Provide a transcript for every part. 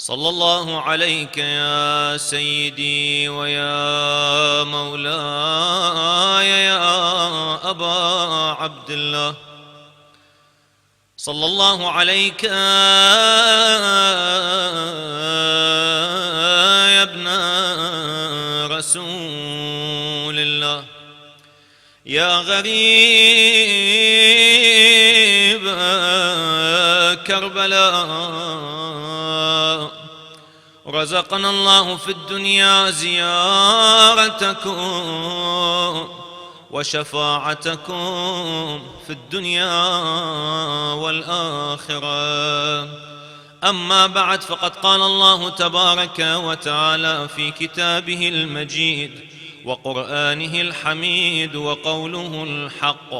صلى الله عليك يا سيدي ويا مولاي يا أبا عبد الله. صلى الله عليك يا ابن رسول الله. يا غريب كربلاء، رزقنا الله في الدنيا زيارتكم وشفاعتكم في الدنيا والآخرة. أما بعد، فقد قال الله تبارك وتعالى في كتابه المجيد وقرآنه الحميد وقوله الحق: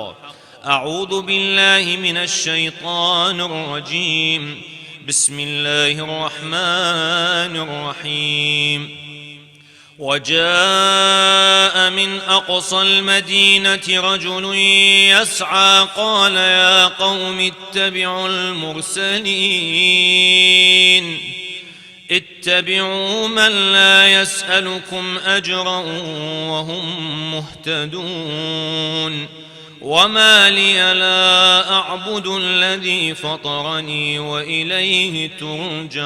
أعوذ بالله من الشيطان الرجيم، بسم الله الرحمن الرحيم. وجاء من أقصى المدينة رجل يسعى قال يا قوم اتبعوا المرسلين، اتبعوا من لا يسألكم أجرا وهم مهتدون. وما لي لا أعبد الذي فطرني وإليه ترجعون.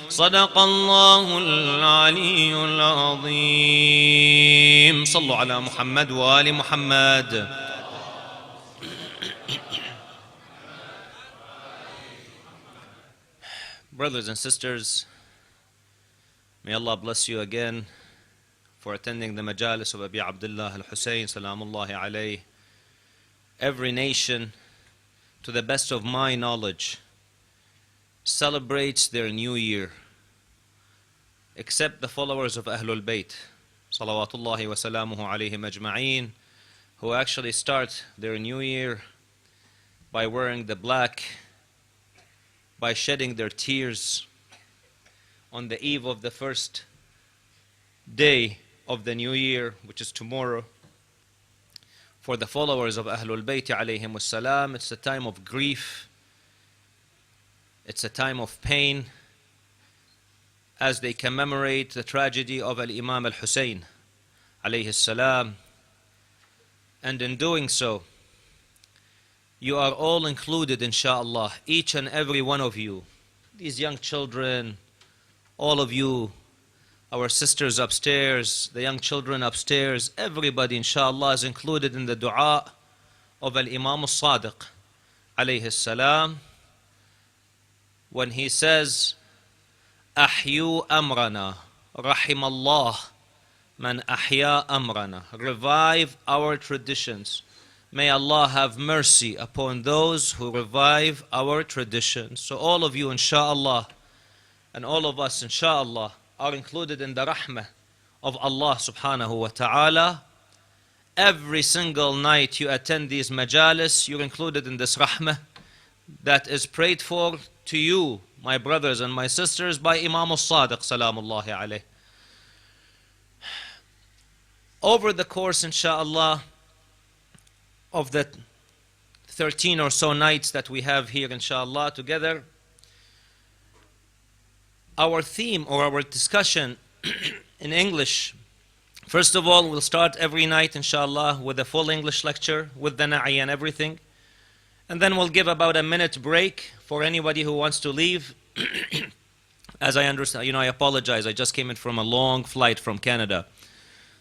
صدق الله العلي العظيم. صلوا على محمد وآل محمد. Brothers and sisters, may Allah bless you again for attending the majalis of Abi Abdullah al-Hussein salamullahi alayh. Every nation, to the best of my knowledge, celebrates their new year, except the followers of Ahlul Bayt salawatullahi wa salamuhu alayhim ajma'een, who actually start their new year by wearing the black, by shedding their tears on the eve of the first day of the new year, which is tomorrow. For the followers of Ahlul Bayt alayhim wassalam, it's a time of grief, it's a time of pain, as they commemorate the tragedy of Al-Imam al-Hussein alayhi salam. And in doing so, you are all included, inshaAllah, each and every one of you, these young children, all of you, our sisters upstairs, the young children upstairs, everybody, inshaAllah, is included in the dua of Al-Imam al-Sadiq alayhi salam, when he says, أحيوا أمرنا رحم الله من أحيا أمرنا. Revive our traditions. May Allah have mercy upon those who revive our traditions. So all of you, inshaAllah, and all of us, inshaAllah, are included in the rahmah of Allah subhanahu wa ta'ala. Every single night you attend these majalis, you're included in this rahmah that is prayed for to you, my brothers and my sisters, by Imam al-Sadiq salamullahi alayh. Over the course, inshaAllah, of the 13 or so nights that we have here, inshaAllah, together, our theme or our discussion in English, first of all, we'll start every night, inshaAllah, with a full English lecture, with the na'i and everything. And then we'll give about a minute break for anybody who wants to leave. As I understand, I apologize, I just came in from a long flight from Canada.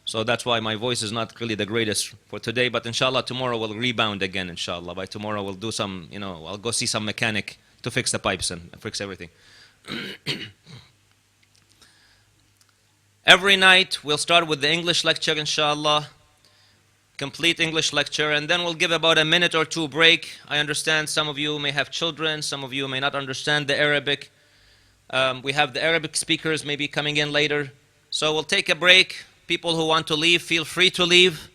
So that's why my voice is not really the greatest for today. But inshallah, tomorrow we'll rebound again, inshallah. By tomorrow we'll do some, I'll go see some mechanic to fix the pipes and fix everything. Every night we'll start with the English lecture, inshallah. Complete English lecture, and then we'll give about a minute or two break. I understand some of you may have children, some of you may not understand the Arabic. We have the Arabic speakers maybe coming in later. So we'll take a break. People who want to leave, feel free to leave.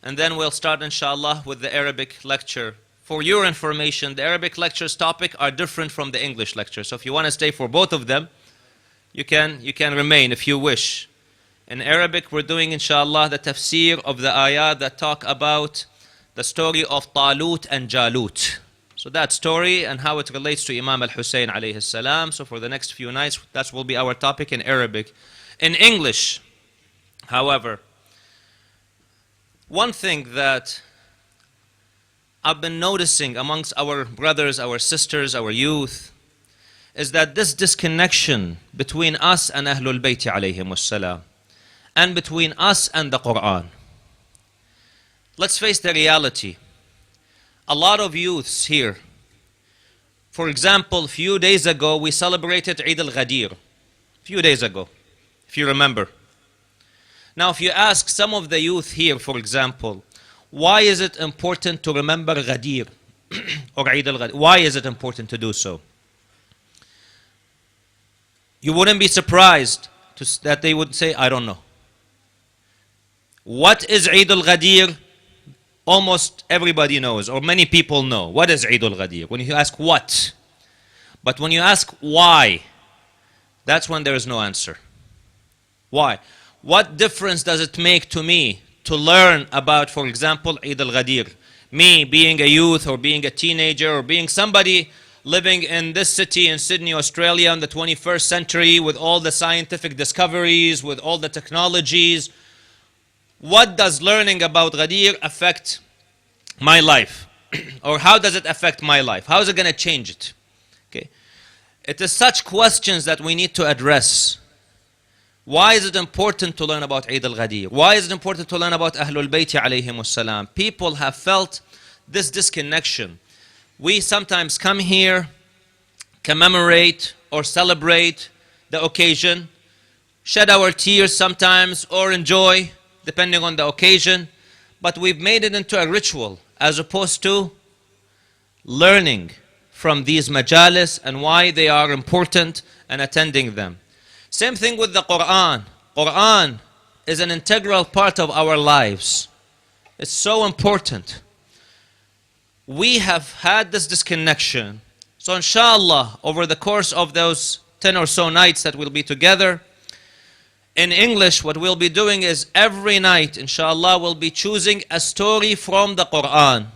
And then we'll start, inshallah, with the Arabic lecture. For your information, the Arabic lectures topic are different from the English lecture. So if you want to stay for both of them, you can remain if you wish. In Arabic, we're doing, inshallah, the tafsir of the ayat that talk about the story of Talut and Jalut. So that story and how it relates to Imam al-Hussein alayhi salam. So for the next few nights, that will be our topic in Arabic. In English, however, one thing that I've been noticing amongst our brothers, our sisters, our youth, is that this disconnection between us and Ahlul Bayt alayhim salam, and between us and the Quran. Let's face the reality. A lot of youths here, for example, a few days ago we celebrated Eid al-Ghadir. A few days ago, if you remember. Now if you ask some of the youth here, for example, why is it important to remember Ghadir or Eid al-Ghadir? Why is it important to do so? You wouldn't be surprised that they would say, I don't know. What is Eid al-Ghadir? Almost everybody knows, or many people know. What is Eid al-Ghadir? When you ask what, but when you ask why, that's when there is no answer. Why? What difference does it make to me to learn about, for example, Eid al-Ghadir? Me being a youth or being a teenager or being somebody living in this city in Sydney, Australia in the 21st century with all the scientific discoveries, with all the technologies. What does learning about Ghadir affect my life? Or how does it affect my life? How is it going to change it? Okay. It is such questions that we need to address. Why is it important to learn about Eid al-Ghadir? Why is it important to learn about Ahlul Bayt alayhim salam? People have felt this disconnection. We sometimes come here, commemorate or celebrate the occasion, shed our tears sometimes or enjoy, depending on the occasion, but we've made it into a ritual as opposed to learning from these majalis and why they are important and attending them. Same thing with the Quran. Quran is an integral part of our lives. It's so important. We have had this disconnection. So inshallah, over the course of those 10 or so nights that we'll be together, in English, what we'll be doing is every night, inshallah, we'll be choosing a story from the Quran.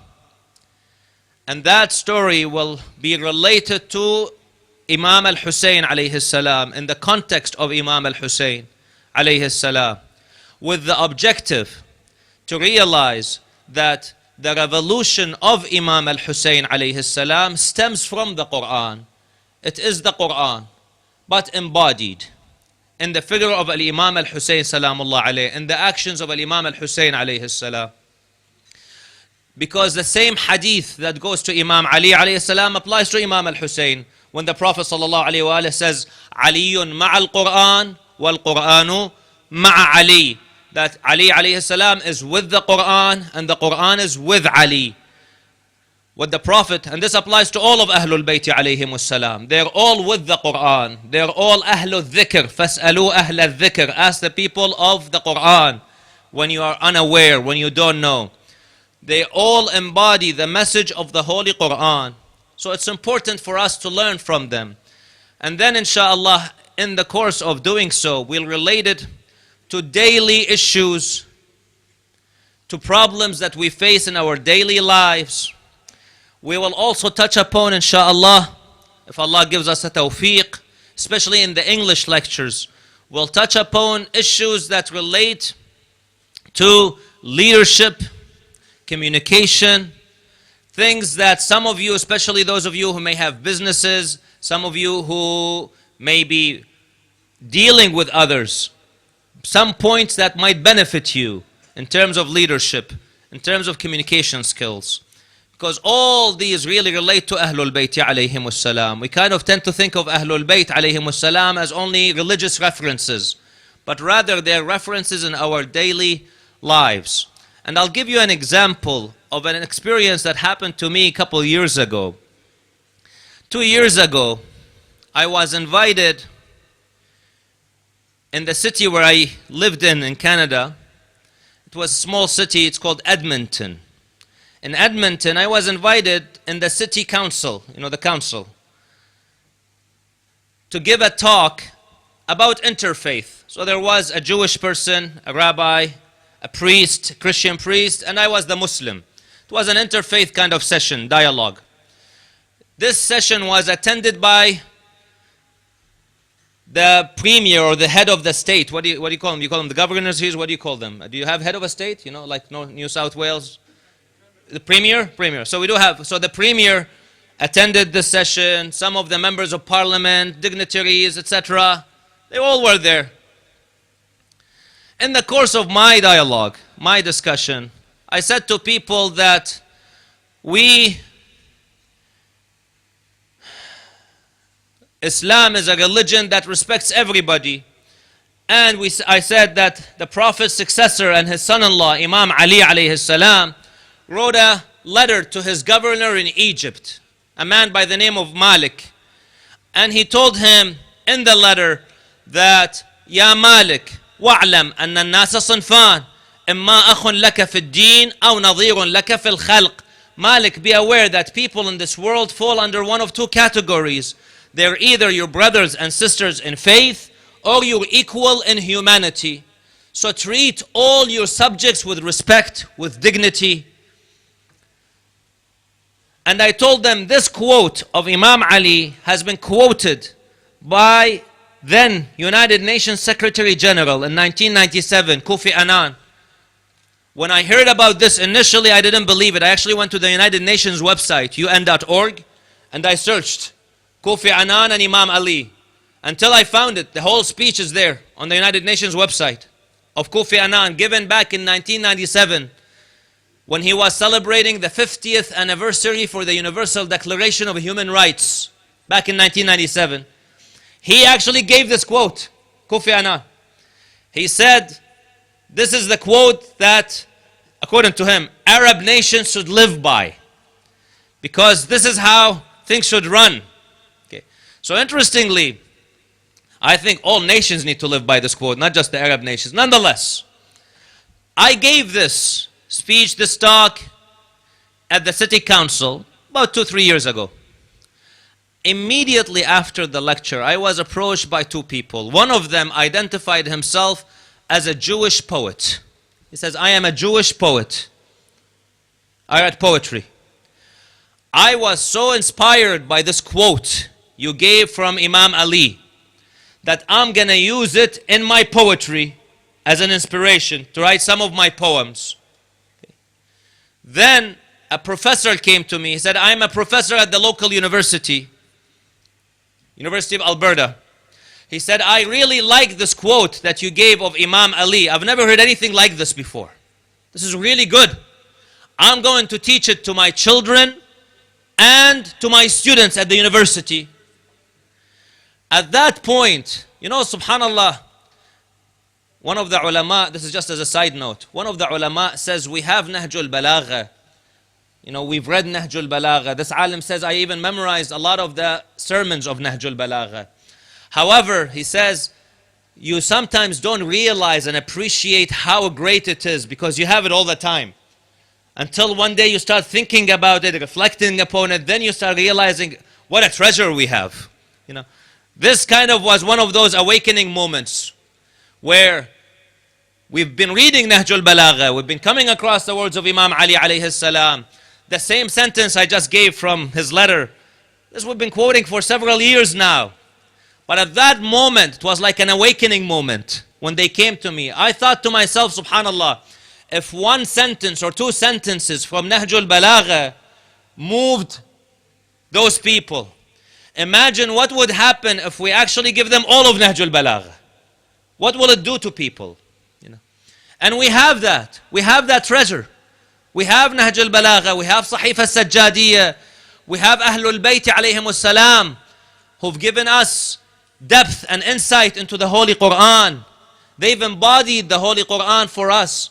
And that story will be related to Imam al-Hussein alayhi salam, in the context of Imam al-Hussein alayhi salam, with the objective to realize that the revolution of Imam al-Hussein alayhi salam stems from the Quran. It is the Quran, but embodied in the figure of Al-Imam al-Hussein salamullah alayhi, in the actions of Al-Imam al-Hussein alayhi salam. Because the same hadith that goes to Imam Ali alayhi salam applies to Imam al-Hussein. When the Prophet sallallahu alayhi wa says, Aliyun ma'al Quran wal Quranu ma'a Ali. That Ali alayhi salam is with the Quran and the Quran is with Ali. What the Prophet, and this applies to all of Ahlul Bayt alayhim salam, they're all with the Quran. They're all Ahlul Dhikr. Fas'alu Ahlul Dhikr. Ask the people of the Quran when you are unaware, when you don't know. They all embody the message of the Holy Quran. So it's important for us to learn from them. And then inshallah, in the course of doing so, we'll relate it to daily issues, to problems that we face in our daily lives. We will also touch upon, inshallah, if Allah gives us a tawfiq, especially in the English lectures, we'll touch upon issues that relate to leadership, communication, things that some of you, especially those of you who may have businesses, some of you who may be dealing with others, some points that might benefit you in terms of leadership, in terms of communication skills. Because all these really relate to Ahlul Bayt alayhim salam. We kind of tend to think of Ahlul Bayt alayhim salam as only religious references, but rather they're references in our daily lives. And I'll give you an example of an experience that happened to me a couple years ago. 2 years ago, I was invited in the city where I lived in Canada. It was a small city, it's called Edmonton. In Edmonton, I was invited in the city council, the council, to give a talk about interfaith. So there was a Jewish person, a rabbi, a priest, a Christian priest, and I was the Muslim. It was an interfaith kind of session, dialogue. This session was attended by the premier or the head of the state. What do you call them? You call them the governors here? What do you call them? Do you have head of a state? You know, like New South Wales? The premier? Premier. So we do have, so the premier attended the session, some of the members of parliament, dignitaries, etc. They all were there. In the course of my dialogue, my discussion, I said to people that Islam is a religion that respects everybody. And I said that the Prophet's successor and his son-in-law, Imam Ali alayhi salam, wrote a letter to his governor in Egypt, a man by the name of Malik. And he told him in the letter that, Ya Malik, wa'lam anna an-nasa sinfan, imma akhun laka fi ad-din aw nadhirun laka fi al-khalq. Malik, be aware that people in this world fall under one of two categories. They're either your brothers and sisters in faith or your equal in humanity. So treat all your subjects with respect, with dignity. And I told them this quote of Imam Ali has been quoted by then United Nations Secretary General in 1997, Kofi Annan. When I heard about this initially, I didn't believe it. I actually went to the United Nations website, UN.org, and I searched Kofi Annan and Imam Ali until I found it. The whole speech is there on the United Nations website of Kofi Annan, given back in 1997 when he was celebrating the 50th anniversary for the Universal Declaration of Human Rights back in 1997. He actually gave this quote, Kofi Annan. He said, this is the quote that, according to him, Arab nations should live by, because this is how things should run. Okay. So interestingly, I think all nations need to live by this quote, not just the Arab nations. Nonetheless, I gave this speech, this talk at the city council about 2-3 years ago. Immediately after the lecture, I was approached by two people. One of them identified himself as a Jewish poet. He says, I am a Jewish poet. I write poetry. I was so inspired by this quote you gave from Imam Ali that I'm going to use it in my poetry as an inspiration to write some of my poems. Then a professor came to me. He said, I'm a professor at the local university, University of Alberta. He said, I really like this quote that you gave of Imam Ali. I've never heard anything like this before. This is really good. I'm going to teach it to my children and to my students at the university. At that point, you know, subhanallah, one of the ulama, this is just as a side note, one of the ulama says, we have Nahjul Balagha. You know, we've read Nahjul Balagha. This alim says, I even memorized a lot of the sermons of Nahjul Balagha. However, he says, you sometimes don't realize and appreciate how great it is because you have it all the time. Until one day you start thinking about it, reflecting upon it, then you start realizing what a treasure we have. You know, this kind of was one of those awakening moments where we've been reading Nahjul Balagha, we've been coming across the words of Imam Ali alayhi salam. The same sentence I just gave from his letter, this we've been quoting for several years now. But at that moment, it was like an awakening moment when they came to me. I thought to myself, subhanallah, if one sentence or two sentences from Nahjul Balagha moved those people, imagine what would happen if we actually give them all of Nahjul Balagha. What will it do to people? You know? And we have that. We have that treasure. We have Nahjul Balagha. We have Sahif al-Sajjadiyya. We have Ahlul Bayt alayhim as-salam, who've given us depth and insight into the Holy Quran. They've embodied the Holy Quran for us.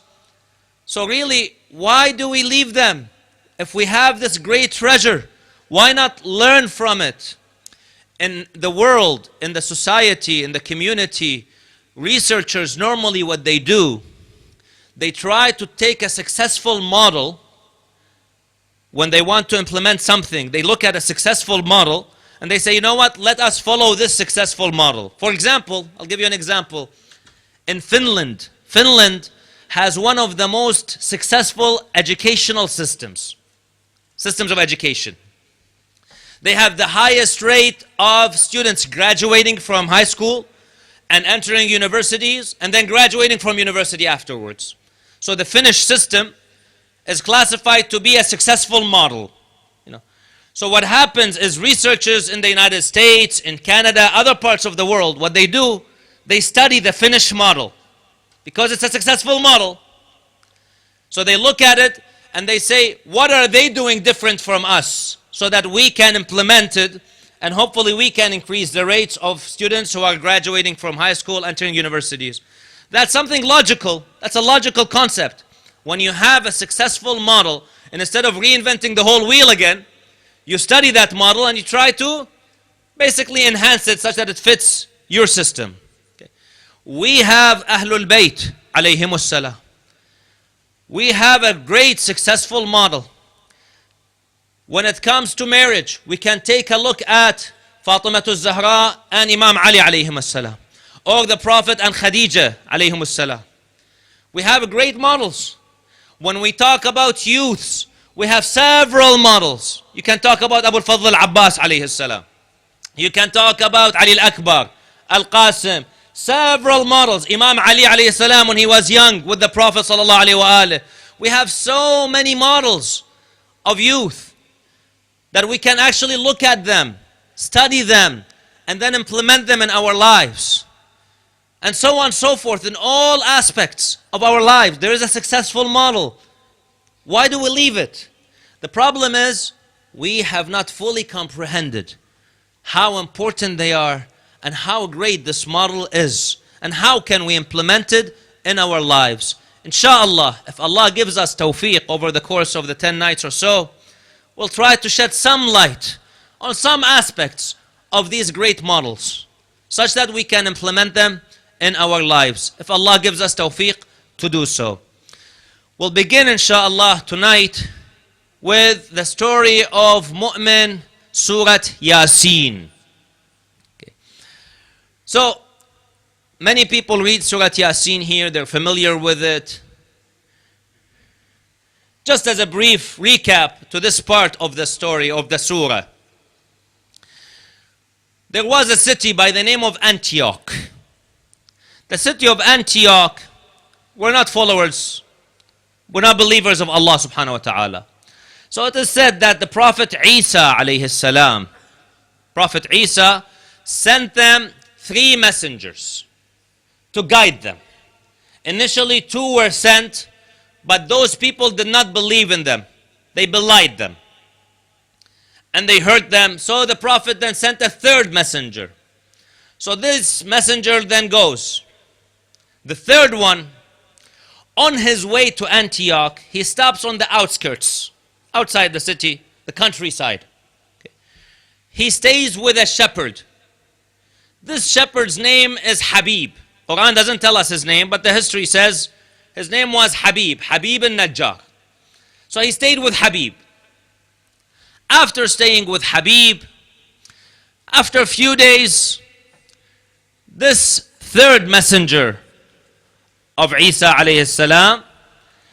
So really, why do we leave them? If we have this great treasure, why not learn from it? In the world, in the society, in the community, researchers normally what they do, they try to take a successful model. When they want to implement something, they look at a successful model and they say, you know what, let us follow this successful model. For example, I'll give you an example. In Finland, Finland has one of the most successful educational systems of education. They have the highest rate of students graduating from high school and entering universities and then graduating from university afterwards. So the Finnish system is classified to be a successful model. So what happens is researchers in the United States, in Canada, other parts of the world, what they do, they study the Finnish model because it's a successful model. So they look at it and they say, what are they doing different from us so that we can implement it and hopefully we can increase the rates of students who are graduating from high school, entering universities. That's something logical. That's a logical concept. When you have a successful model, and instead of reinventing the whole wheel again, you study that model and you try to basically enhance it such that it fits your system. Okay. We have Ahlul Bayt, alayhimus salam. We have a great successful model. When it comes to marriage, we can take a look at Fatimatul Zahra and Imam Ali alayhimus salam, or the Prophet and Khadija alayhimus salam. We have great models. When we talk about youths, we have several models. You can talk about Abu al-Fadl al-Abbas alayhi salam. You can talk about Ali al-Akbar, Al-Qasim, several models. Imam Ali alayhi salam when he was young with the Prophet sallallahu alayhi wa alih. We have so many models of youth that we can actually look at them, study them, and then implement them in our lives. And so on and so forth in all aspects of our lives. There is a successful model. Why do we leave it? The problem is we have not fully comprehended how important they are and how great this model is and how can we implement it in our lives. Inshallah, if Allah gives us tawfiq over the course of the 10 nights or so, we'll try to shed some light on some aspects of these great models such that we can implement them in our lives, if Allah gives us tawfiq to do so. We'll begin inshallah tonight with the story of Mu'min, Surat Yasin. Okay. So, many people read Surat Yasin here, they're familiar with it. Just as a brief recap to this part of the story of the surah. There was a city by the name of Antioch. The city of Antioch were not followers, were not believers of Allah subhanahu wa ta'ala. So it is said that the Prophet Isa alayhi salam, Prophet Isa sent them 3 messengers to guide them. Initially 2 were sent, but those people did not believe in them. They belied them. And they hurt them. So the Prophet then sent a 3rd messenger. So this messenger then goes. The 3rd one, on his way to Antioch, he stops on the outskirts, outside the city, the countryside. Okay. He stays with a shepherd. This shepherd's name is Habib. Quran doesn't tell us his name, but the history says his name was Habib, Habib al-Najjar. So he stayed with Habib. After staying with Habib, after a few days, this 3rd messenger of Isa alayhi salam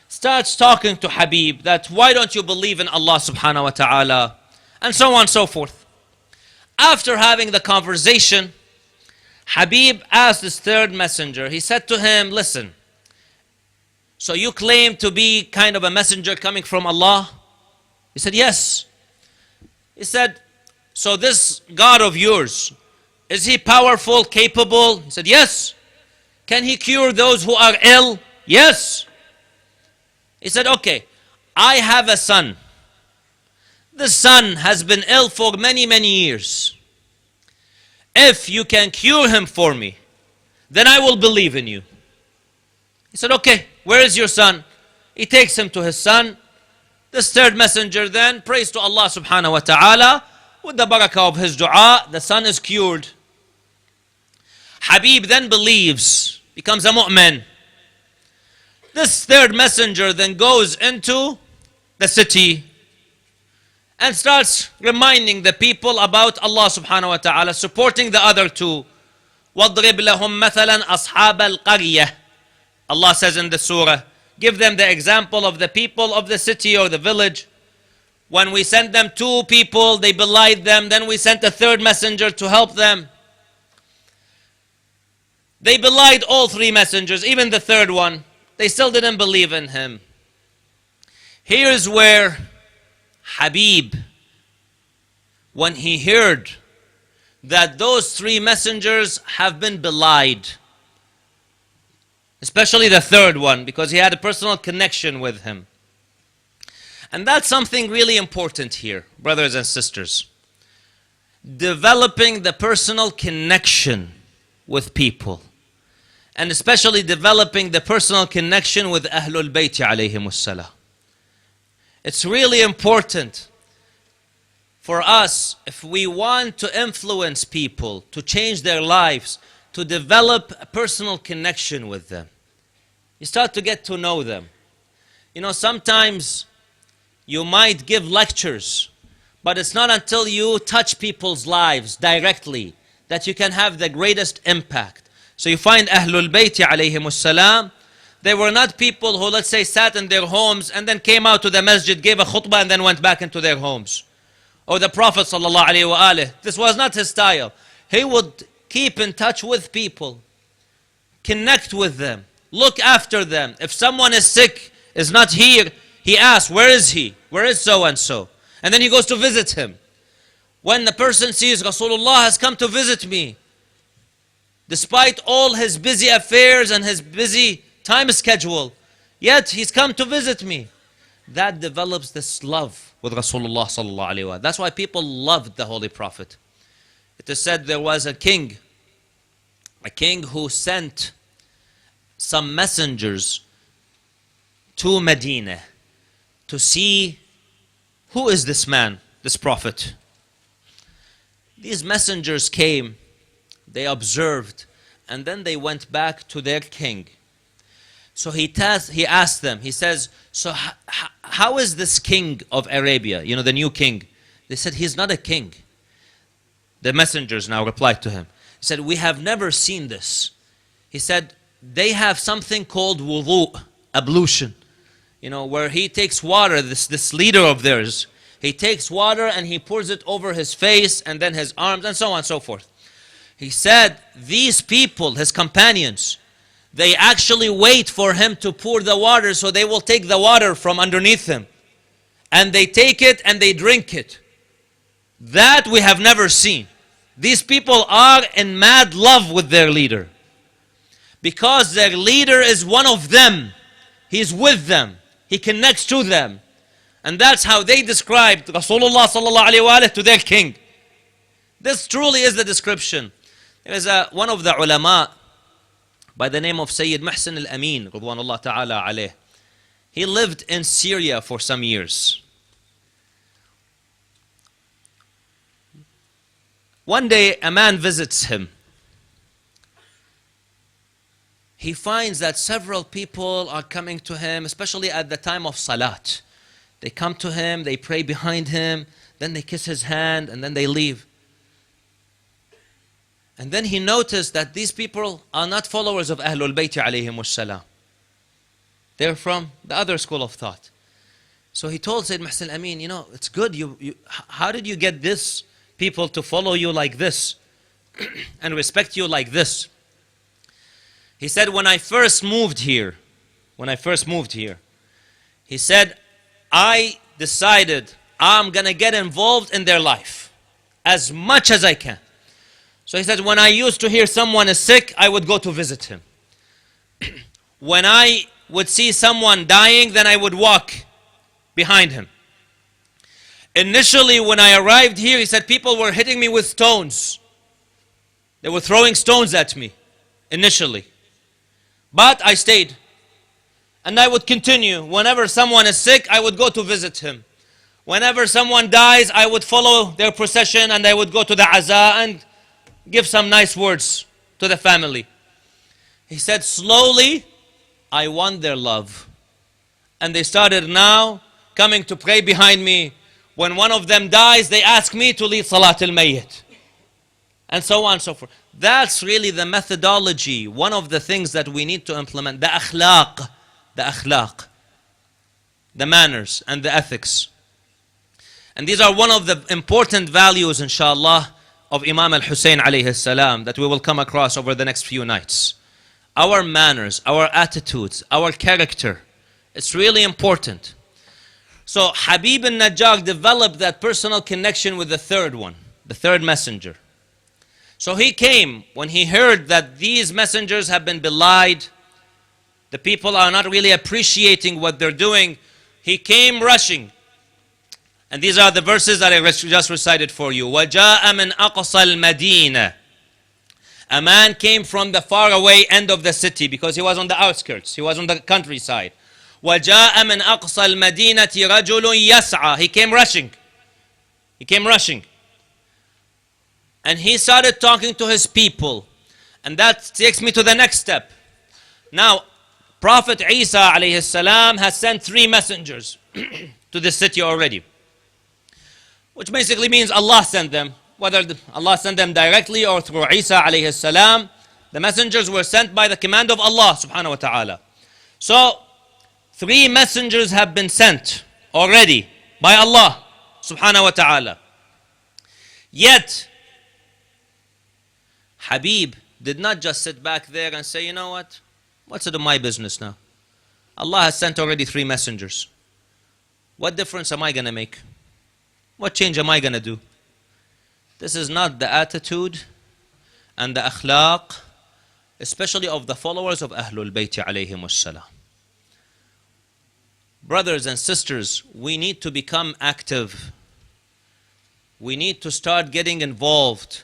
starts talking to Habib that why don't you believe in Allah subhanahu wa ta'ala, and so on and so forth. After having the conversation, Habib asked this 3rd messenger, he said to him, listen, so you claim to be kind of a messenger coming from Allah? He said, yes. He said, so this God of yours, is he powerful, capable? He said, yes. Can he cure those who are ill? Yes. He said, okay, I have a son. This son has been ill for many, many years. If you can cure him for me, then I will believe in you. He said, okay, where is your son? He takes him to his son. This 3rd messenger then prays to Allah subhanahu wa ta'ala. With the barakah of his dua, the son is cured. Habib then believes, becomes a mu'min. This 3rd messenger then goes into the city and starts reminding the people about Allah subhanahu wa ta'ala, supporting the other 2. وَاضْرِبْ لَهُمْ مَثَلًا أَصْحَابَ الْقَرْيَةِ. Allah says in the surah, give them the example of the people of the city or the village. When we sent them 2 people, they belied them. Then we sent a 3rd messenger to help them. They belied all 3 messengers, even the 3rd one. They still didn't believe in him. Here's where Habib, when he heard that those 3 messengers have been belied, especially the 3rd one, because he had a personal connection with him. And that's something really important here, brothers and sisters. Developing the personal connection with people. And especially developing the personal connection with Ahlul Bayt alayhimus salam. It's really important for us, if we want to influence people, to change their lives, to develop a personal connection with them. You start to get to know them. You know, sometimes you might give lectures, but it's not until you touch people's lives directly that you can have the greatest impact. So you find Ahlul Bayt alayhimus salam, they were not people who, let's say, sat in their homes and then came out to the masjid, gave a khutbah and then went back into their homes. Or the Prophet sallallahu alaihi wasallam, this was not his style. He would keep in touch with people, connect with them, look after them. If someone is sick, is not here, he asks, where is he? Where is so and so? And then he goes to visit him. When the person sees Rasulullah has come to visit me, despite all his busy affairs and his busy time schedule, yet he's come to visit me. That develops this love with Rasulullah sallallahu alaihi wasallam. That's why people loved the Holy Prophet. It is said there was a king who sent some messengers to Medina to see who is this man, this prophet. These messengers came, they observed, and then they went back to their king. So he asked them, he says, so how is this king of Arabia, you know, the new king? They said, he's not a king. The messengers now replied to him. He said, we have never seen this. He said, they have something called wudu, ablution. You know, where he takes water, this leader of theirs, he takes water and he pours it over his face and then his arms and so on and so forth. He said, these people, his companions, they actually wait for him to pour the water, so they will take the water from underneath him. And they take it and they drink it. That we have never seen. These people are in mad love with their leader. Because their leader is one of them. He's with them. He connects to them. And that's how they described Rasulullah sallallahu alaihi wasallam to their king. This truly is the description. There is one of the ulama by the name of Sayyid Muhsin al-Amin, Ridwanullah ta'ala alayh. He lived in Syria for some years. One day a man visits him. He finds that several people are coming to him, especially at the time of Salat. They come to him, they pray behind him, then they kiss his hand, and then they leave. And then he noticed that these people are not followers of Ahlul Bayt alayhimus salam. They're from the other school of thought. So he told Sayyid Muhsin al-Amin, you know, it's good, how did you get this people to follow you like this and respect you like this? He said, when I first moved here, he said, I decided I'm going to get involved in their life as much as I can. So he said, when I used to hear someone is sick, I would go to visit him. When I would see someone dying, then I would walk behind him. Initially, when I arrived here, he said, people were hitting me with stones. They were throwing stones at me, initially. But I stayed. And I would continue. Whenever someone is sick, I would go to visit him. Whenever someone dies, I would follow their procession and I would go to the aza and give some nice words to the family. He said, slowly, I won their love. And they started now coming to pray behind me. When one of them dies, they ask me to lead Salat al-Mayyit. And so on and so forth. That's really the methodology, one of the things that we need to implement, the akhlaq, the manners and the ethics. And these are one of the important values, inshallah, of Imam al-Hussein alayhi salam that we will come across over the next few nights. Our manners, our attitudes, our character. It's really important. So Habib al-Najjar developed that personal connection with the third one, the third messenger. So he came when he heard that these messengers have been belied, the people are not really appreciating what they're doing. He came rushing. And these are the verses that I just recited for you. وَجَاءَ مِنْ أَقْصَى الْمَدِينَةِ. A man came from the faraway end of the city because he was on the outskirts. He was on the countryside. وَجَاءَ مِنْ أَقْصَى الْمَدِينَةِ رَجُلٌ يَسْعَى. He came rushing. He came rushing. And he started talking to his people. And that takes me to the next step. Now, Prophet Isa alayhi salam has sent 3 messengers to the city already. Which basically means Allah sent them. Whether Allah sent them directly or through Isa alayhi salam, the messengers were sent by the command of Allah subhanahu wa ta'ala. So, 3 messengers have been sent already by Allah subhanahu wa ta'ala. Yet, Habib did not just sit back there and say, you know what? What's it of my business now? Allah has sent already 3 messengers. What difference am I going to make? What change am I going to do? This is not the attitude and the akhlaq, especially of the followers of Ahlul Bayt alayhim wassalam. Brothers and sisters, we need to become active. We need to start getting involved.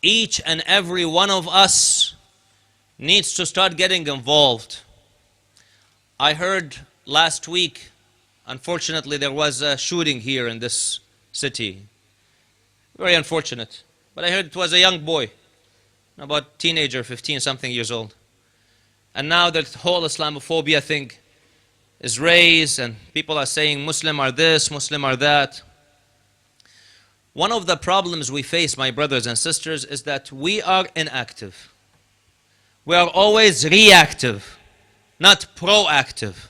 Each and every one of us needs to start getting involved. I heard last week, unfortunately, there was a shooting here in this city. Very unfortunate. But I heard it was a young boy, about teenager, 15 something years old. And now the whole Islamophobia thing is raised and people are saying Muslim are this, Muslim are that. One of the problems we face, my brothers and sisters, is that we are inactive. We are always reactive, not proactive.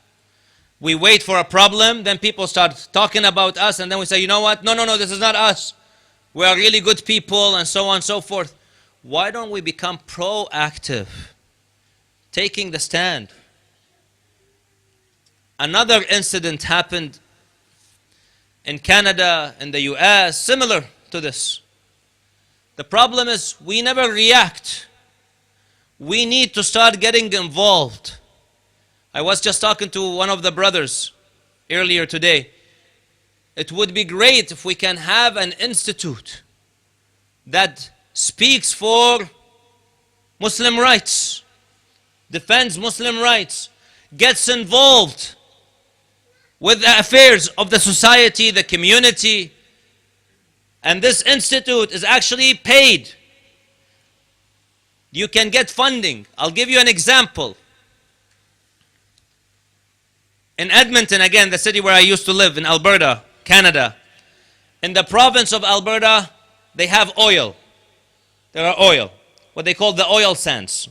We wait for a problem, then people start talking about us, and then we say, you know what? No, this is not us. We are really good people, and so on and so forth. Why don't we become proactive, taking the stand? Another incident happened in Canada, in the US, similar to this. The problem is we never react. We need to start getting involved. I was just talking to one of the brothers earlier today. It would be great if we can have an institute that speaks for Muslim rights, defends Muslim rights, gets involved with the affairs of the society, the community. And this institute is actually paid. You can get funding. I'll give you an example. In Edmonton, again, the city where I used to live, in Alberta, Canada, in the province of Alberta, they have oil. There are oil, what they call the oil sands.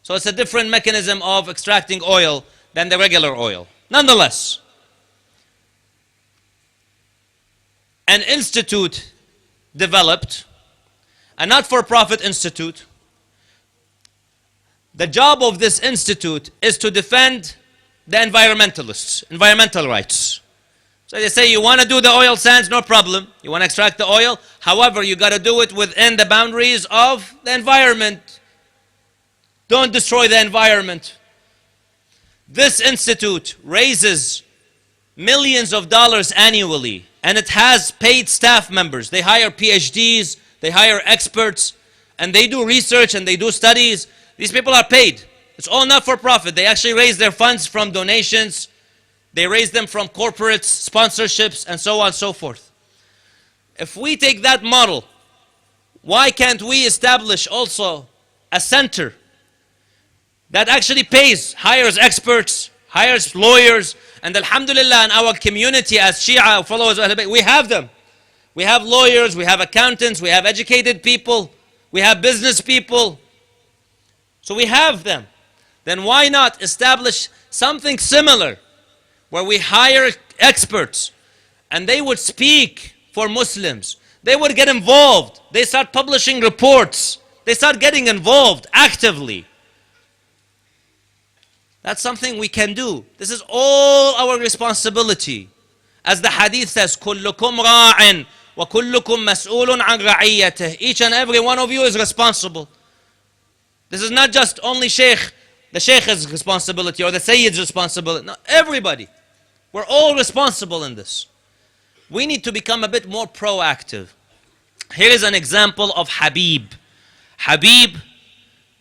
So it's a different mechanism of extracting oil than the regular oil. Nonetheless, an institute developed, a not-for-profit institute. The job of this institute is to defend the environmentalists, environmental rights. So they say, you want to do the oil sands, no problem. You want to extract the oil. However, you got to do it within the boundaries of the environment. Don't destroy the environment. This institute raises millions of dollars annually, and it has paid staff members. They hire PhDs, they hire experts, and they do research and they do studies. These people are paid. It's all not for profit. They actually raise their funds from donations. They raise them from corporates, sponsorships, and so on and so forth. If we take that model, why can't we establish also a center that actually pays, hires experts, hires lawyers, and alhamdulillah in our community as Shia followers of Ahlul Bayt, we have them. We have lawyers, we have accountants, we have educated people, we have business people. So we have them. Then why not establish something similar where we hire experts and they would speak for Muslims. They would get involved. They start publishing reports. They start getting involved actively. That's something we can do. This is all our responsibility. As the hadith says, كُلُّكُمْ رَاعٍ وَكُلُّكُمْ مَسْئُولٌ عَنْ رَعِيَّتِهِ. Each and every one of you is responsible. This is not just only Sheikh, the Sheikh's responsibility or the Sayyid's responsibility. No, everybody. We're all responsible in this. We need to become a bit more proactive. Here is an example of Habib. Habib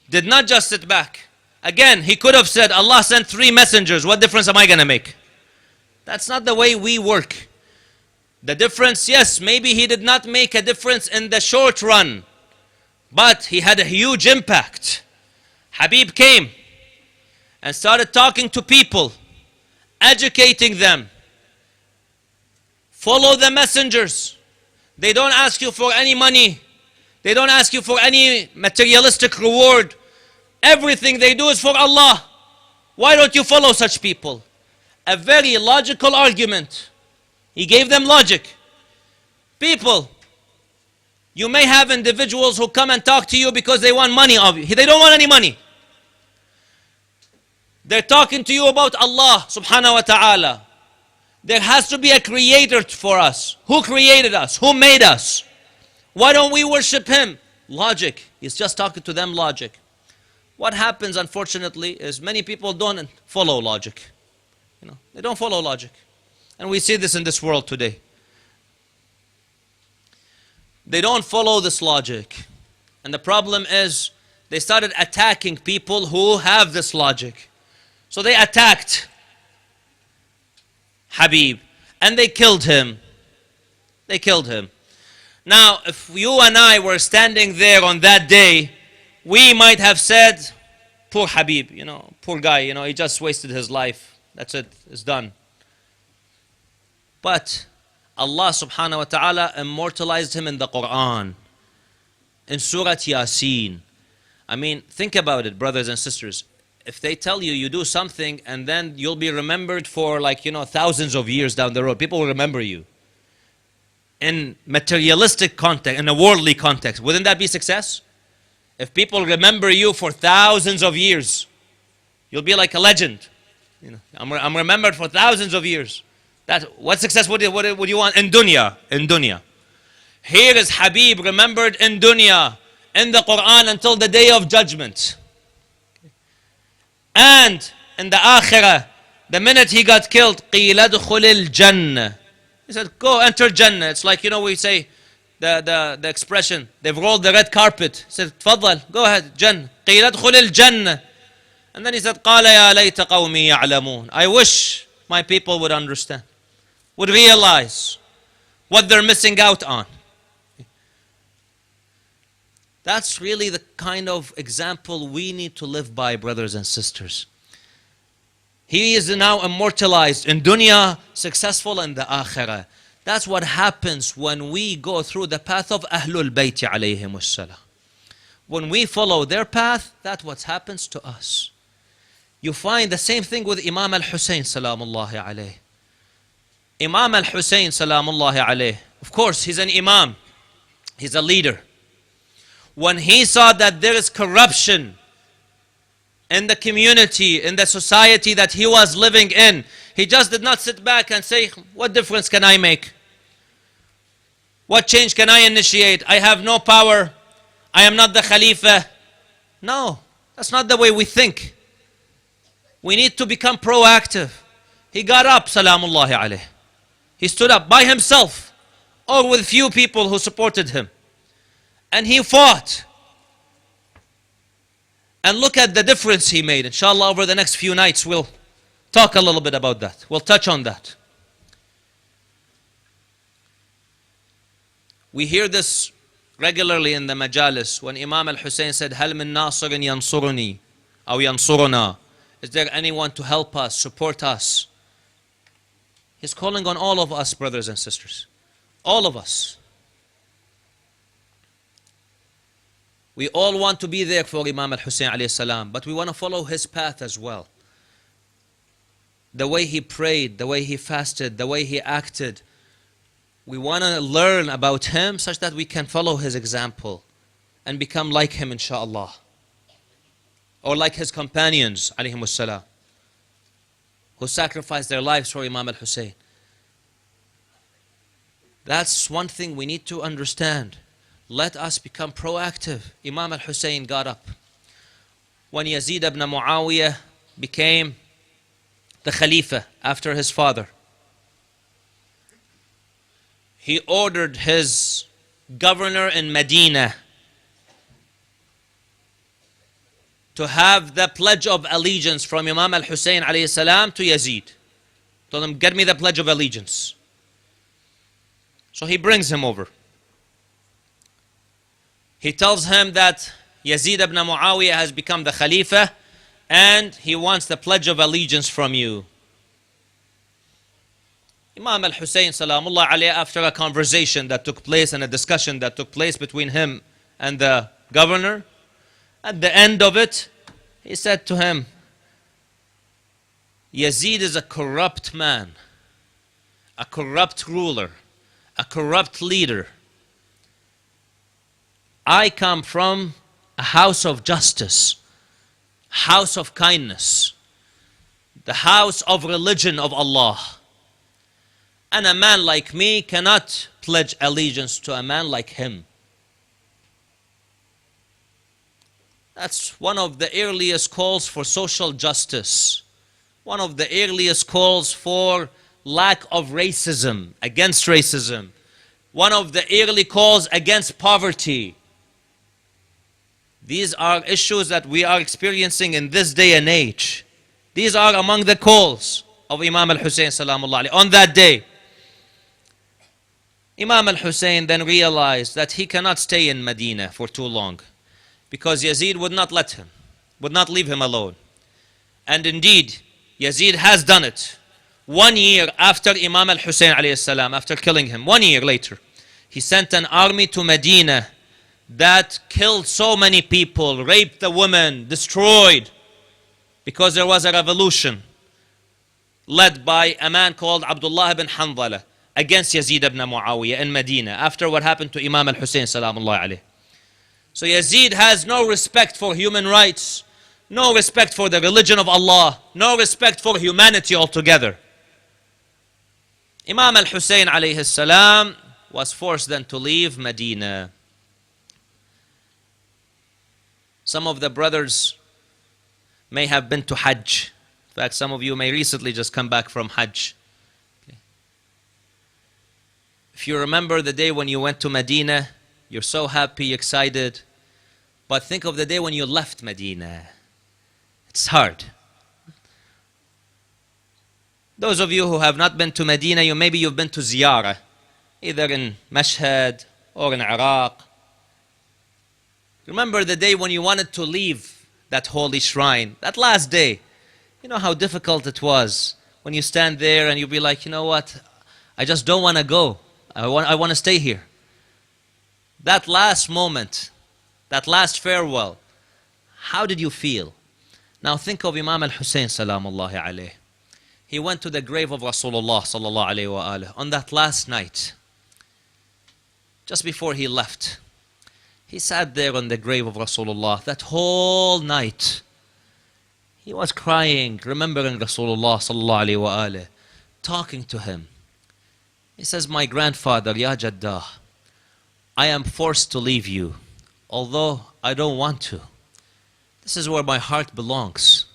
did not just sit back. Again, he could have said, Allah sent 3 messengers. What difference am I going to make? That's not the way we work. The difference, yes, maybe he did not make a difference in the short run, but he had a huge impact. Habib came and started talking to people, educating them. Follow the messengers. They don't ask you for any money. They don't ask you for any materialistic reward. Everything they do is for Allah. Why don't you follow such people? A very logical argument. He gave them logic. People, you may have individuals who come and talk to you because they want money of you. They don't want any money. They're talking to you about Allah subhanahu wa ta'ala. There has to be a creator for us. Who created us? Who made us? Why don't we worship Him? Logic. He's just talking to them logic. What happens, unfortunately, is many people don't follow logic. They don't follow logic. And we see this in this world today. They don't follow this logic. And the problem is, they started attacking people who have this logic. So they attacked Habib and they killed him. They killed him. Now, if you and I were standing there on that day, we might have said, poor Habib, poor guy, he just wasted his life. That's it, it's done. But Allah subhanahu wa ta'ala immortalized him in the Quran, in Surah Yasin. I mean, think about it, brothers and sisters. If they tell you you do something and then you'll be remembered for thousands of years down the road, people will remember you. In materialistic context, in a worldly context, wouldn't that be success? If people remember you for thousands of years, you'll be like a legend. I'm remembered for thousands of years. What success would you want in dunya? In dunya. Here is Habib remembered in dunya, in the Quran until the day of judgment. And in the akhirah, the minute he got killed, قِيلَ ادْخُلِ الْجَنَّةِ. He said, go enter Jannah. It's like, we say, the expression, they've rolled the red carpet. He said, تفضل, go ahead, Jannah. قِيلَ ادْخُلِ الْجَنَّةِ. And then he said, قَالَ يَا لَيْتَ قَوْمِي يَعْلَمُونَ. I wish my people would understand, would realize what they're missing out on. That's really the kind of example we need to live by, brothers and sisters. He is now immortalized in dunya, successful in the akhirah. That's what happens when we go through the path of Ahlul Bayt alayhim wassalam. When we follow their path, that's what happens to us. You find the same thing with Imam al-Hussein salamullahi alayh. Imam al-Hussein salamullahi alayh. Of course, he's an imam. He's a leader. When he saw that there is corruption in the community, in the society that he was living in, he just did not sit back and say, what difference can I make? What change can I initiate? I have no power. I am not the Khalifa. No, that's not the way we think. We need to become proactive. He got up, salamullahi alayh. He stood up by himself or with few people who supported him. And he fought. And look at the difference he made. Inshallah, over the next few nights, we'll talk a little bit about that. We'll touch on that. We hear this regularly in the majalis when Imam al-Hussein said, هَلْ مِن نَاصِرٍ يَنصُرُنِي أو ينصرنا. Is there anyone to help us, support us? He's calling on all of us, brothers and sisters. All of us. We all want to be there for Imam al-Hussein alayhi salam, but we want to follow his path as well. The way he prayed, the way he fasted, the way he acted. We want to learn about him such that we can follow his example and become like him, inshaAllah. Or like his companions, alayhimus salam, who sacrificed their lives for Imam al-Hussein. That's one thing we need to understand. Let us become proactive. Imam al-Hussein got up. When Yazid ibn Muawiyah became the Khalifa after his father, he ordered his governor in Medina to have the pledge of allegiance from Imam al-Hussein alayhi salam to Yazid. Told him, get me the pledge of allegiance. So he brings him over. He tells him that Yazid ibn Muawiyah has become the Khalifa and he wants the pledge of allegiance from you. Imam al-Hussein salamullah alayhi, after a conversation that took place and a discussion that took place between him and the governor, at the end of it, he said to him, Yazid is a corrupt man, a corrupt ruler, a corrupt leader. I come from a house of justice, house of kindness, the house of religion of Allah. And a man like me cannot pledge allegiance to a man like him. That's one of the earliest calls for social justice. One of the earliest calls for lack of racism, against racism. One of the early calls against poverty. These are issues that we are experiencing in this day and age. These are among the calls of Imam al-Hussein salamullah alayhi. On that day, Imam al-Hussein then realized that he cannot stay in Medina for too long, because Yazid would not let him, would not leave him alone. And indeed, Yazid has done it. 1 year after Imam al-Hussein alayhi salam, after killing him, 1 year later, he sent an army to Medina that killed so many people, raped the women, destroyed, because there was a revolution led by a man called Abdullah ibn Hanzala against Yazid ibn Muawiyah in Medina after what happened to Imam al-Hussein salamullah alayhi. So Yazid has no respect for human rights, no respect for the religion of Allah, no respect for humanity altogether. Imam al-Hussein alayhi salam was forced then to leave Medina. Some of the brothers may have been to Hajj. In fact, some of you may recently just come back from Hajj. Okay. If you remember the day when you went to Medina, you're so happy, excited. But think of the day when you left Medina. It's hard. Those of you who have not been to Medina, maybe you've been to ziyarah, either in Mashhad or in Iraq. Remember the day when you wanted to leave that holy shrine, that last day. You know how difficult it was when you stand there and you'll be like, you know what, I just don't want to go. I want to stay here. That last moment, that last farewell, how did you feel? Now think of Imam al-Hussein salamullahi alayhi. He went to the grave of Rasulullah sallallahu alayhi wa alayhi on that last night. Just before he left, he sat there on the grave of Rasulullah that whole night. He was crying, remembering Rasulullah sallallahu alayhi wa alayhi, talking to him. He says, my grandfather, Ya Jaddah, I am forced to leave you, although I don't want to. This is where my heart belongs,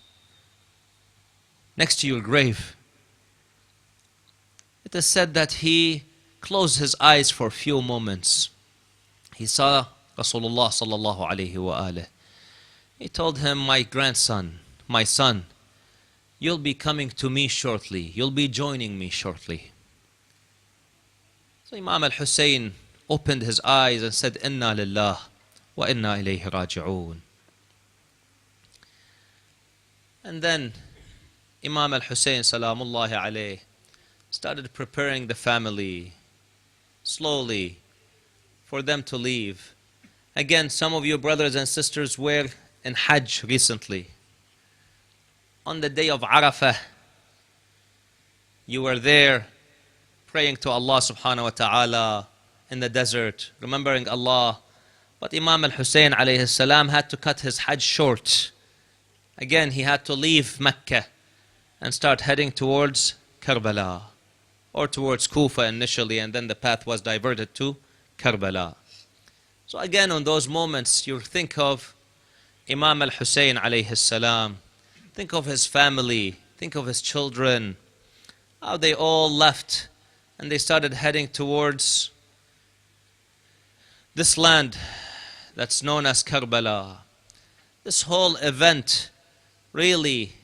next to your grave. It is said that he closed his eyes for a few moments. He saw Rasulullah sallallahu alayhi wa alayhi. He told him, my grandson, my son, you'll be coming to me shortly. You'll be joining me shortly. So Imam al-Hussein opened his eyes and said, Inna lillah wa inna ilayhi raji'un. And then Imam al-Hussein salamullahi alayhi started preparing the family slowly for them to leave. Again, some of you brothers and sisters were in Hajj recently. On the day of Arafah, you were there praying to Allah subhanahu wa ta'ala in the desert, remembering Allah. But Imam al-Hussein alayhi salam had to cut his Hajj short. Again, he had to leave Mecca and start heading towards Karbala, or towards Kufa initially, and then the path was diverted to Karbala. So again, on those moments, you think of Imam al-Hussein alayhi salam, think of his family, think of his children, how they all left and they started heading towards this land that's known as Karbala. This whole event really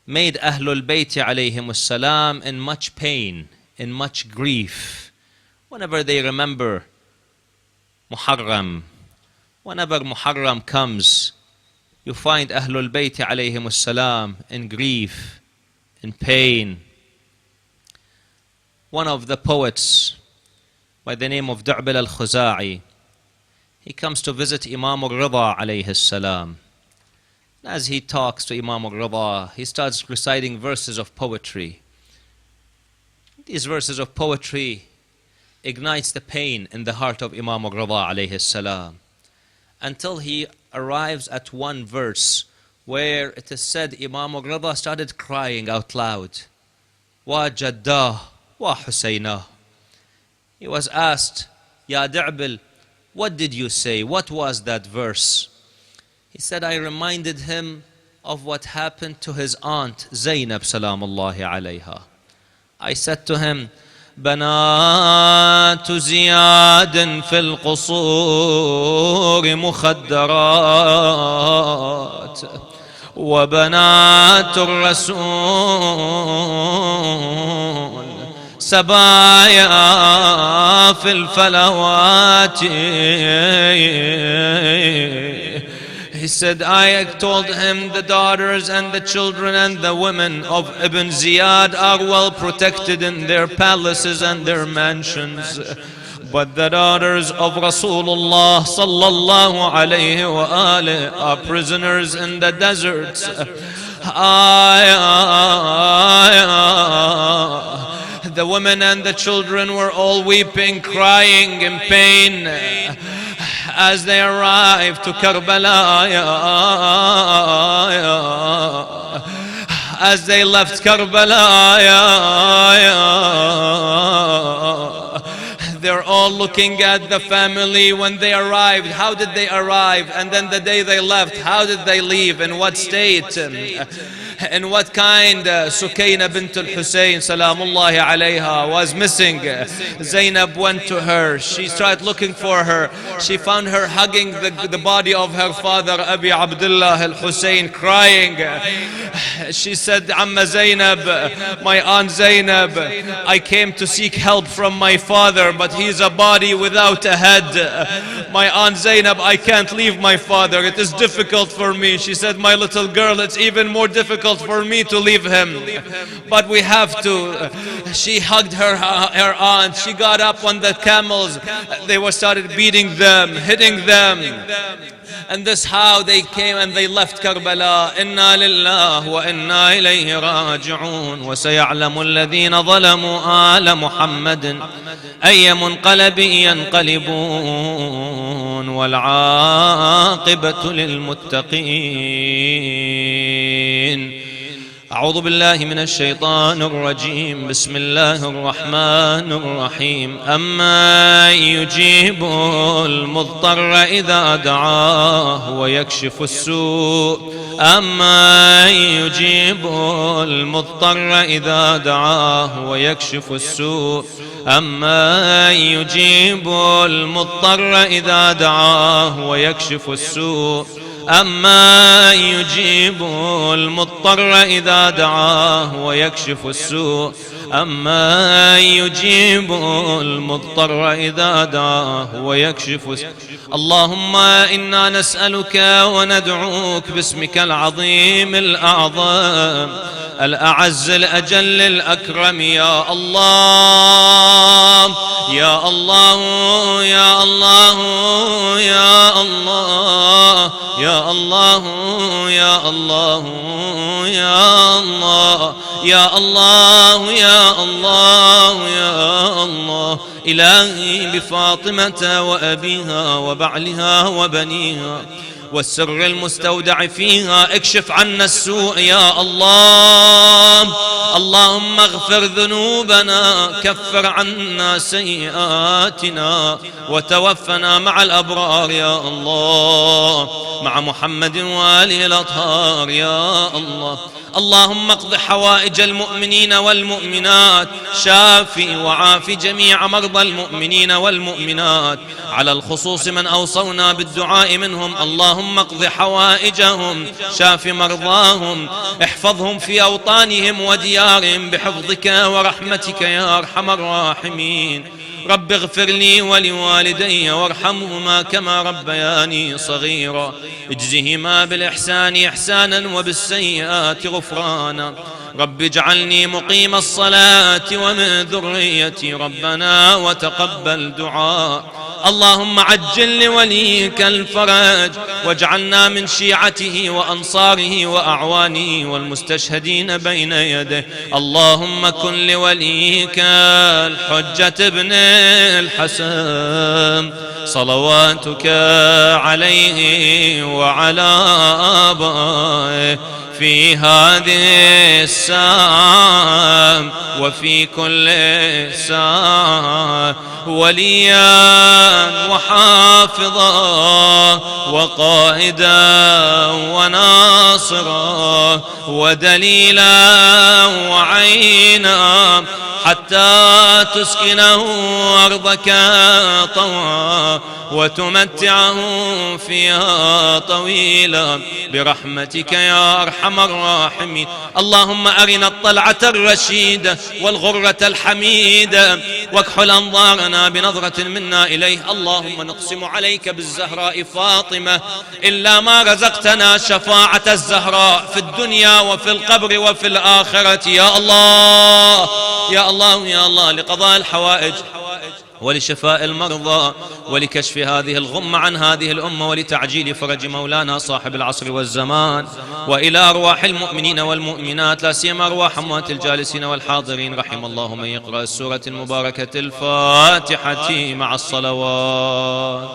made Ahlul Bayt alayhim salam in much pain, in much grief. Whenever they remember Muharram, whenever Muharram comes, you find Ahlul Bayt alayhim salam in grief, in pain. One of the poets by the name of Du'bil al-Khuza'i, he comes to visit Imam al-Rida alayhi salam. As he talks to Imam al-Rida, he starts reciting verses of poetry. These verses of poetry ignites the pain in the heart of Imam al-Rida alayhi salam, until he arrives at one verse where it is said Imam al-Rida started crying out loud. Wa Jaddah, wa Husaynah. He was asked, Ya Du'bil, what did you say? What was that verse? He said, I reminded him of what happened to his aunt Zainab salamullahi alayha. I said to him, بنات زياد في القصور مخدرات وبنات الرسول سبايا في الفلوات. He said, I told him the daughters and the children and the women of Ibn Ziyad are well protected in their palaces and their mansions, but the daughters of Rasulullah sallallahu alayhi wa alihi are prisoners in the deserts. The women and the children were all weeping, crying in pain as they arrived to Karbala. As they left Karbala, they're all looking at the family when they arrived. How did they arrive? And then the day they left, how did they leave? In what state? In what kind? Sukayna bint al-Hussein salamullahi alayha was missing. Zainab went to her. She started looking for her. She found her hugging the body of her father Abi Abdullah al-Hussein, crying. She said, Amma Zainab, my aunt Zainab, I came to seek help from my father, but he's a body without a head. My aunt Zainab, I can't leave my father. It is difficult for me. She said, my little girl, it's even more difficult for me to leave him, but we have to. She hugged her aunt. She got up on the camels. They were started beating them, hitting them. And this how they came and they left Karbala. Inna lillah wa inna ilayhi raji'un. Wa saya'lamu alladhina zalamu ala Muhammadin ayya munqalabin yanqalibun wal 'aqibatu lil muttaqin. أعوذ بالله من الشيطان الرجيم. بسم الله الرحمن الرحيم. أما يجيب المضطر إذا دعاه ويكشف السوء. أما يجيب المضطر إذا دعاه ويكشف السوء. أما يجيب المضطر إذا دعاه ويكشف السوء. أما يجيب المضطر إذا دعاه ويكشف السوء. أما يجيب المضطر إذا دعاه ويكشف السوء. اللهم إنا نسألك وندعوك باسمك العظيم الأعظم الأعز الأجل الأكرم. يا الله يا الله يا الله يا الله يا الله يا الله يا الله يا الله يا الله يا الله. إلهي بفاطمة وأبيها وبعلها وبنيها والسر المستودع فيها اكشف عنا السوء يا الله. اللهم اغفر ذنوبنا، كفر عنا سيئاتنا، وتوفنا مع الأبرار يا الله، مع محمد وآله الأطهار يا الله. اللهم اقض حوائج المؤمنين والمؤمنات، شافي وعافي جميع مرضى المؤمنين والمؤمنات، على الخصوص من أوصونا بالدعاء منهم. اللهم اقض حوائجهم، شاف مرضاهم، احفظهم في أوطانهم وديارهم بحفظك ورحمتك يا أرحم الراحمين. رب اغفر لي ولوالدي وارحمهما كما ربياني صغيرا، اجزهما بالإحسان إحسانا وبالسيئات غفرانا. رب اجعلني مقيم الصلاة ومن ذريتي ربنا وتقبل دعاء. اللهم عجل لوليك الفرج، واجعلنا من شيعته وأنصاره وأعوانه والمستشهدين بين يديه. اللهم كن لوليك الحجة ابن الحسن صلواتك عليه وعلى آبائه في هذه الساعة وفي كل ساعة، وليا وحافظا وقائدا وناصرا ودليلا وعينا، حتى تسكنه أرضك طوعا وتمتعه فيها طويلا برحمتك يا أرحم الراحمين. اللهم أرنا الطلعة الرشيدة والغرة الحميدة، واكحل أنظارنا بنظرة منا إليه. اللهم نقسم عليك بالزهراء فاطمة إلا ما رزقتنا شفاعة الزهراء في الدنيا وفي القبر وفي الآخرة يا الله يا الله يا الله، لقضاء الحوائج ولشفاء المرضى ولكشف هذه الغمة عن هذه الأمة ولتعجيل فرج مولانا صاحب العصر والزمان، وإلى أرواح المؤمنين والمؤمنات لا سيما أرواح أموات الجالسين والحاضرين. رحم الله من يقرأ السورة المباركة الفاتحة مع الصلوات.